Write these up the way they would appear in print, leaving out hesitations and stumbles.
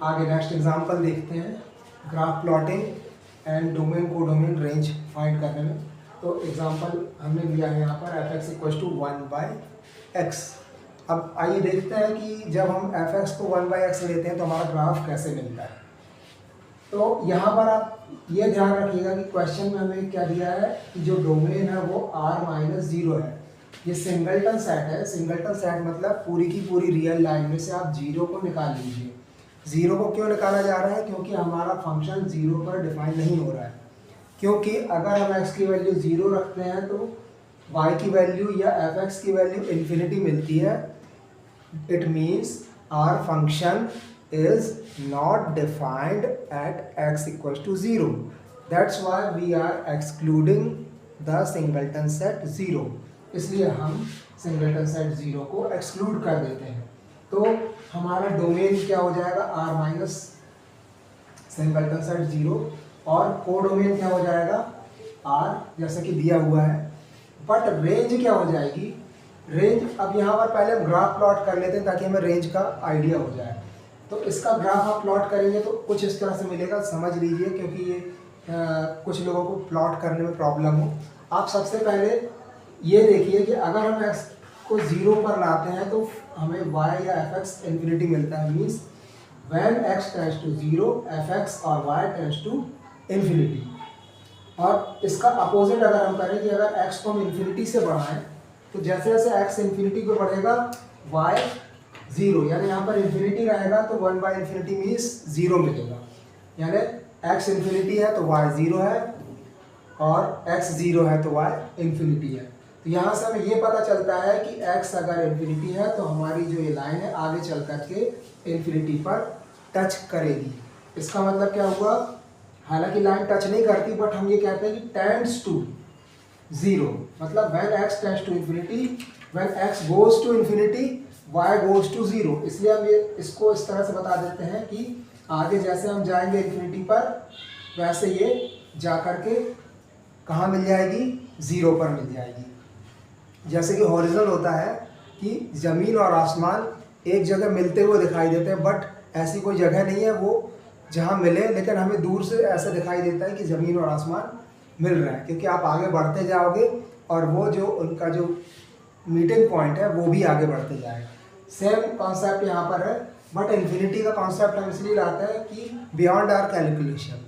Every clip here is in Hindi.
आगे नेक्स्ट एग्जांपल देखते हैं, graph plotting and domain codomain range find करने में। तो एग्जांपल हमने लिया है यहाँ पर f(x = 1/x)। अब आइए देखते हैं कि जब हम f(x) को 1/x लेते हैं तो हमारा ग्राफ कैसे मिलता है। तो यहाँ पर आप ये ध्यान रखिएगा कि क्वेश्चन में हमें क्या दिया है कि जो डोमेन है वो r-0 है। ये सिंगलटन सेट है। सिंगलटन सेट मतलब पूरी की पूरी रियल लाइन में से आप 0 को निकाल लीजिए। 0 को क्यों निकाला जा रहा है? क्योंकि हमारा फंक्शन 0 पर डिफाइन नहीं हो रहा है। क्योंकि अगर हम x की वैल्यू 0 रखते हैं तो y की वैल्यू या f(x) की वैल्यू इन्फिनिटी मिलती है। It means our function is not defined at x = 0. That's why we are excluding the singleton set 0. इसलिए हम सिंगलटन सेट 0 को एक्सक्लूड कर देते हैं। तो हमारा डोमेन क्या हो जाएगा? r माइनस सिंगलटन सेट 0 और कोडोमेन क्या हो जाएगा? r, जैसा कि दिया हुआ है। बट रेंज क्या हो जाएगी? रेंज, अब यहाँ पर पहले हम ग्राफ प्लॉट कर लेते हैं ताकि हमें रेंज का आइडिया हो जाए। तो इसका ग्राफ आप प्लॉट करेंगे तो कुछ इस तरह से मिलेगा, समझ लीजिए, क्योंकि ये कुछ लोगों को प्लॉट करने में प्रॉब्लम हो। आप सबसे पहले ये देखिए कि अगर हम x को 0 पर लाते हैं तो हमें y या f(x) इन्फिनिटी मिलता है। Means when x tends to 0 f(x) और y टेंड्स टू इन्फिनिटी। और इसका अपोजिट अगर हम करें कि अगर x को हम इन्फिनिटी से बढ़ाएं तो जैसे जैसे x इन्फिनिटी को बढ़ेगा y 0, यानी यहाँ पर इन्फिनिटी रहेगा तो 1/∞ मीन्स 0 मिलेगा। यानी x इन्फिनिटी है तो y 0 है और x 0 है तो y इन्फिनिटी है। तो यहाँ से हमें ये पता चलता है कि x अगर इन्फिनिटी है तो हमारी जो ये लाइन है आगे चल करके इन्फिनिटी पर टच करेगी। इसका मतलब क्या हुआ? हालांकि लाइन टच नहीं करती, बट हम ये कहते हैं कि टेंड्स टू 0, मतलब when x tends to infinity, when x goes to infinity y goes to 0। इसलिए हम ये इसको इस तरह से बता देते हैं कि आगे जैसे हम जाएंगे इन्फिनिटी पर वैसे ये जा करके कहाँ मिल जाएगी? 0 पर मिल जाएगी। जैसे कि हॉरिजॉन्टल होता है कि ज़मीन और आसमान एक जगह मिलते हुए दिखाई देते हैं, बट ऐसी कोई जगह नहीं है वो जहाँ मिले, लेकिन हमें दूर से ऐसा दिखाई देता है कि ज़मीन और आसमान मिल रहा है, क्योंकि आप आगे बढ़ते जाओगे और वो जो उनका जो मीटिंग पॉइंट है वो भी आगे बढ़ते जाएगा। सेम कॉन्सेप्ट यहाँ पर है, बट इन्फिनिटी का कॉन्सेप्ट हम इसलिए लाते हैं कि बियॉन्ड आवर कैलकुलेशन,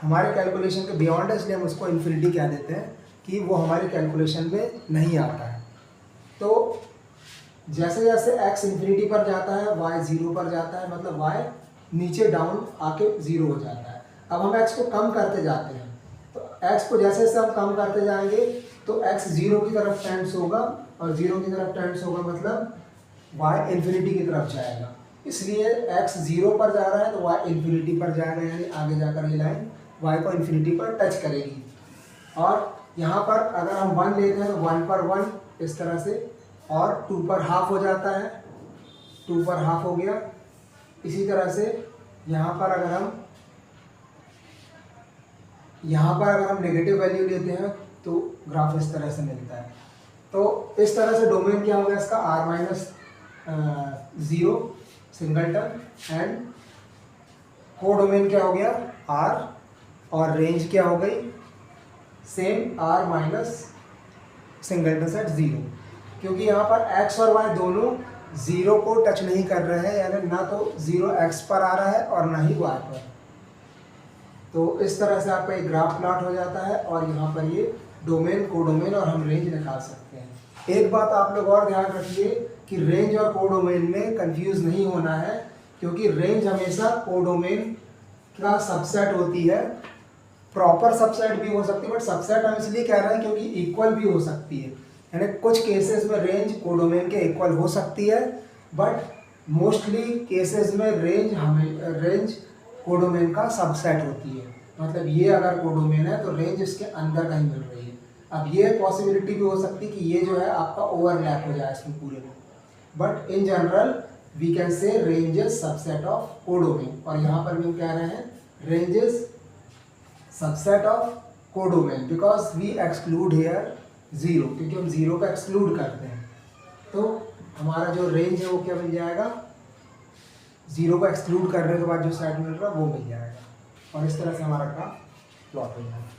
हमारे कैलकुलेशन के बियॉन्ड है, इसलिए हम उसको इन्फिनिटी कह देते हैं कि वो हमारे कैलकुलेशन में नहीं आता है। तो जैसे जैसे x इन्फिनिटी पर जाता है y 0 पर जाता है, मतलब y नीचे डाउन आके 0 हो जाता है। अब हम x को कम करते जाते हैं, तो x को जैसे जैसे हम कम करते जाएंगे तो x 0 की तरफ टेंड्स होगा और 0 की तरफ टेंड्स होगा, मतलब y इन्फिनिटी की तरफ जाएगा। इसलिए x 0 पर जा रहा है तो y इन्फिनिटी पर जाएगा, यानी आगे जाकर ये लाइन y को इन्फिनिटी पर टच करेगी। और यहाँ पर अगर हम 1 लेते हैं तो 1 पर 1 इस तरह से, और 2 पर हाफ हो जाता है, 2 पर हाफ हो गया। इसी तरह से यहाँ पर अगर हम नेगेटिव वैल्यू लेते हैं तो ग्राफ इस तरह से मिलता है। तो इस तरह से डोमेन क्या हो गया इसका? r-0 सिंगलटन, एंड कोडोमेन क्या हो गया? r, और रेंज क्या हो गई? Same r minus singleton set 0, क्योंकि यहाँ पर x और y दोनों 0 को टच नहीं कर रहे हैं, यानी ना तो 0 x पर आ रहा है और ना ही y पर। तो इस तरह से आपका एक ग्राफ प्लॉट हो जाता है और यहाँ पर ये डोमेन, कोडोमेन और हम रेंज निकाल सकते हैं। एक बात आप लोग और ध्यान रखिए कि रेंज और कोडोमेन में कंफ्यूज नहीं होना है, क्योंकि रेंज हमेशा कोडोमेन का सबसेट होती है। प्रॉपर सबसेट भी हो सकती है, बट सबसेट हम इसलिए कह रहे हैं क्योंकि इक्वल भी हो सकती है, यानी कुछ केसेस में रेंज कोडोमेन के इक्वल हो सकती है, बट मोस्टली केसेस में रेंज कोडोमेन का सबसेट होती है। मतलब ये अगर कोडोमेन है तो रेंज इसके अंदर नहीं मिल रही है। अब ये पॉसिबिलिटी भी हो सकती है कि ये जो है आपका ओवरलैप हो जाए इसमें पूरे में, but in general we can say range is subset of codomain. और यहाँ पर भी हम कह रहे हैं range is subset of codomain because we exclude here 0, क्योंकि हम 0 का एक्सक्लूड करते हैं। तो हमारा जो रेंज है वो क्या बन जाएगा? जीरो को एक्सक्लूड करने के बाद जो सेट मिल रहा है वो मिल जाएगा, और इस तरह से हमारा ग्राफ प्लॉट हो जाएगा।